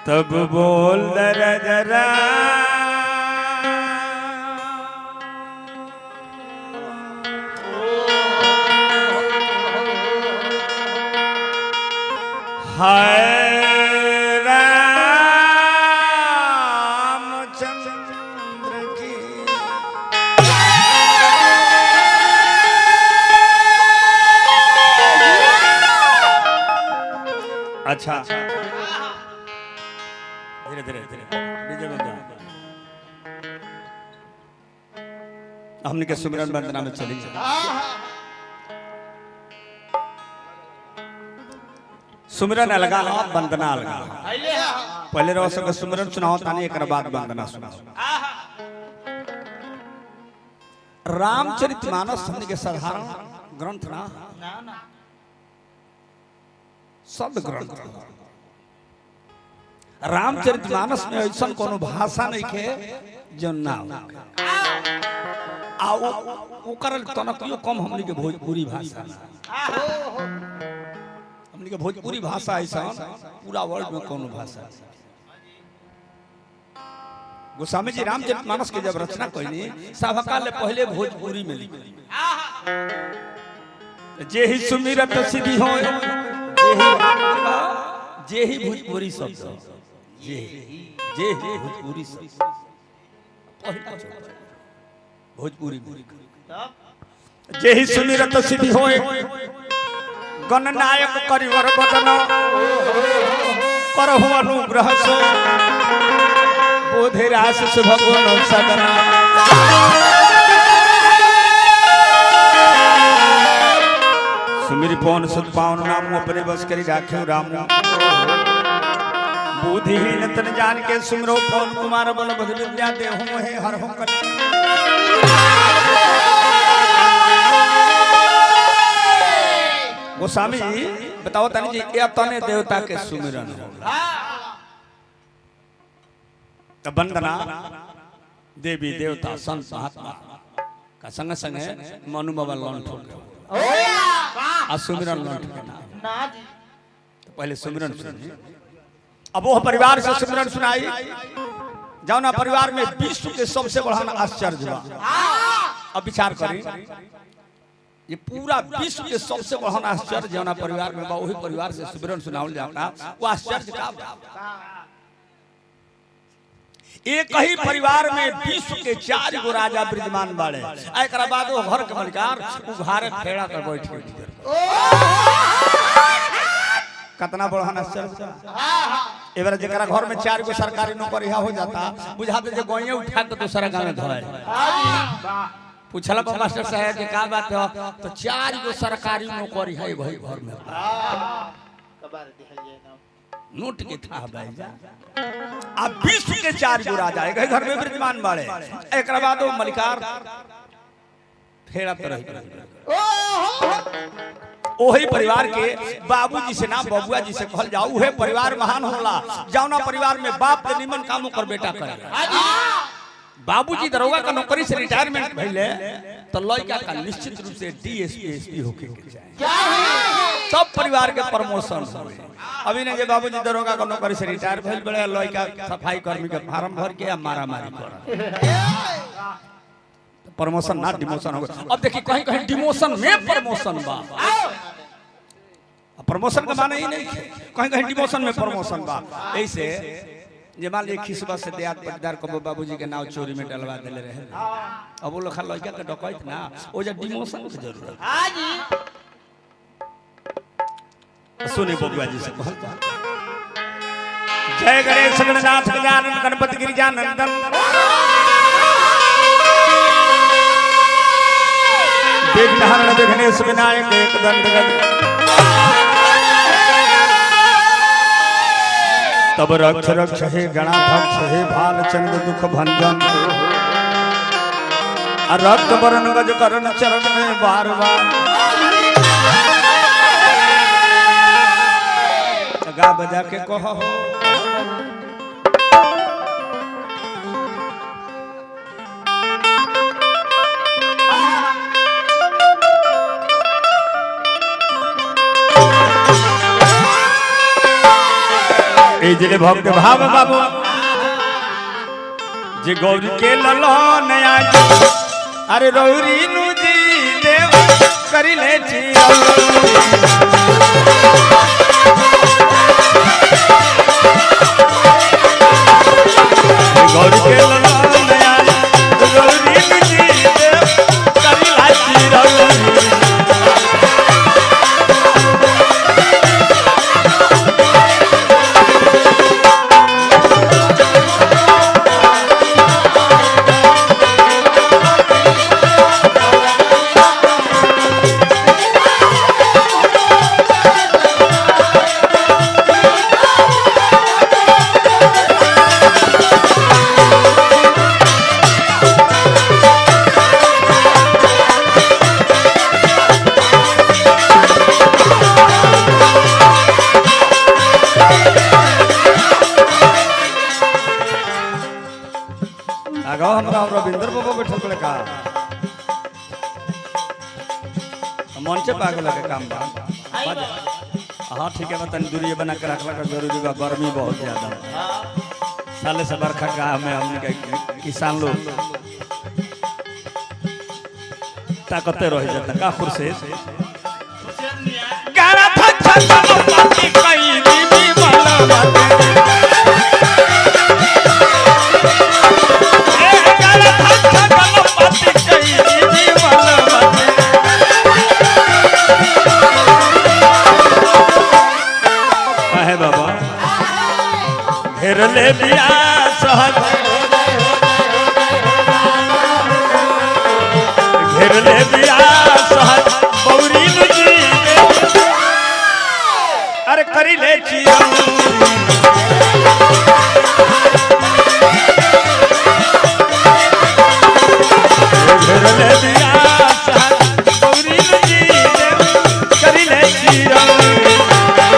तब बोल दरा जरा हाय रामचंद्र की अच्छा धीरे धीरे धीरे डीजे बजा हमने के सुमिरन वंदना में चली सुमिरन अलगा वंदना अलगा पहले रो सब सुमिरन सुनाओ तानी एक बाद वंदना सुनाओ रामचरितमानस हमने के साधारण ग्रंथ ना सब ग्रंथ रामचरितमानस में ऐसा कोनो भाषा नहीं के जो ना आ ओकर तनकियो कम हमनी के भोजपुरी भाषा हमनी के भोजपुरी भाषा ऐसा पूरा वर्ल्ड में कोनो भाषा गोस्वामी जी रामचरितमानस के जब रचना कइनी सभकाल पहले भोजपुरी में लिखी जे ही सुमिरत सिद्धि हो जे ही भोजपुरी शब्द जे ही भोजपुरी शब्द भोजपुरी जे ही सुमिरत सिद्धि होए गणनायक करिवर बदन करहु अनुग्रह सो बोधे रास भगवान सदना सुमिर पवन सुत पावन नाम अपने बस करी राखे राम बुद्धिहीन तन जान के सुमरो पवन कुमार बल बध विद्या देहु मोहे हर हो कर गोस्वामी बताओ तनी जी या तने देवता के सुमिरन तो वंदना देवी देवता संत महात्मा का संग संग मनु बाबा लौन ठोक सुमिरन लौट ना तो पहले सुमिरन सुनिए अब वो परिवार से सुमिरन सुनाई जाओ ना परिवार में विश्व के सबसे बड़ा आश्चर्य हुआ अब विचार करें ये पूरा विश्व के सबसे बड़ा आश्चर्य जो ना परिवार में वही परिवार से सुमिरन सुनावल जाता वो आश्चर्य का एक ही परिवार में विश्व के 4 गो राजा विद्यमान बाड़े एक बाद वो घर के मलिकार उघारे फेड़ा कर बैठे कितना बड़ा आश्चर्य एबार जरा घर में 4 गो सरकारी नौकरी हो जाता बुझाते जो गोइए उठा के दूसरा गांव में धोए पूछला मास्टर साहब के का बात हो तो 4 गो सरकारी नौकरी है भाई घर में नोट के था भाई अब विश्व के 4 गो राजा एक घर में विद्यमान बाड़े एक बाद वो मलिकार फेरा पर ओही परिवार के बाबूजी से ना बबुआ जी से कहल जाओ उहे परिवार महान होला जाओ ना परिवार में बाप के निमन कामों कर बेटा करे बाबूजी दरोगा का नौकरी से रिटायरमेंट भइले तो लड़का का निश्चित रूप से डीएसपी एसपी होके सब परिवार के प्रमोशन होवे अभी ने जे बाबूजी दरोगा का नौकरी से रिटायर भइल बड़े लड़का सफाई कर्मी के फार्म भर के मारा मारी कर प्रमोशन ना डिमोशन हो अब देखिए कहीं कहीं डिमोशन में प्रमोशन बा प्रमोशन का माने ही नहीं कहीं कहीं डिमोशन में प्रमोशन बा ऐसे जे मान लीजिए खिसबा से देहात पटदार को बाबूजी के नाव चोरी में डलवा देले रहे अब वो लोग लड़का के डकैत ना वो जे डिमोशन के जरूरत हां जी सुने बबुआ जी से कहल जय गणेश गणनाथ गजानन गणपति गिरिजानंदन विघ्नहरण विघ्नेश विनायक एक दंड तब रक्ष रक्ष हे गणाध्यक्ष हे भालचंद्र दुख भंजन रक्त वरण गज करण चरण में बार बार गा बजा के कहो जिले भक्त भाव बाबू जे गौरी के ललो नया अरे रौरी नु जी देव करी ले छी गौरी के ललो नया रौरी नु जी देव करी ले छी रविंद्र बाबा बैठल पड़े का मन से पागल के काम बा हाँ ठीक है तनी दूरी बना के रखला का जरूरी बा गर्मी बहुत ज्यादा साले से बरखा का में हमने के किसान लोग ताकते रह जाता का खुरसे गारा था छत पाती कई दीदी वाला घेरले बिया सहज घेरले बिया सहज बौरी जी अरे करी ले चिया घेरले बिया सहज बौरी जी करी ले चिया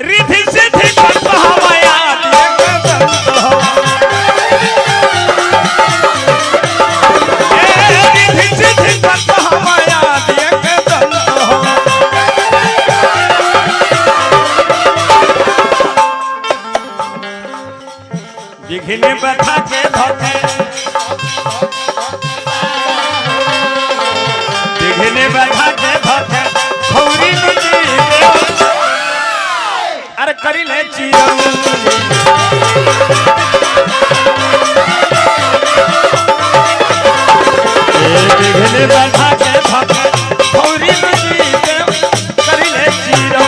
रिधि सिद्धि हमाया रिधि सिद्धि हमाया दिखने बैठा के धोखे दिखने बैठा के धोखे खौरी जी अरे करी ले चिया दिखने बैठा के धोखे खौरी जी करी ले चिया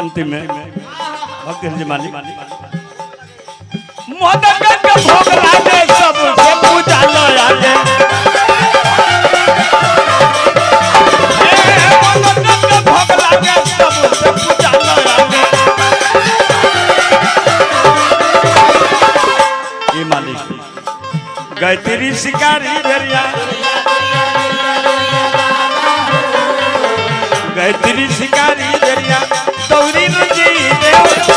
अंतिम में भक्त जी मालिक मोदक के भोग लागे सबसे पूजा लो आगे मोदक के भोग लागे सबसे पूजा लो आगे ये मालिक गायत्री शिकारी भेरिया गायत्री शिकारी भेरिया दौरी जी देव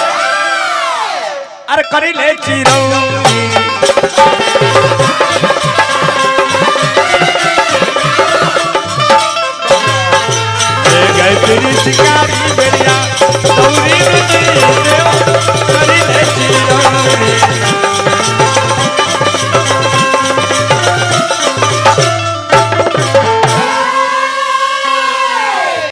अरे करी ले चिरौ दौरी में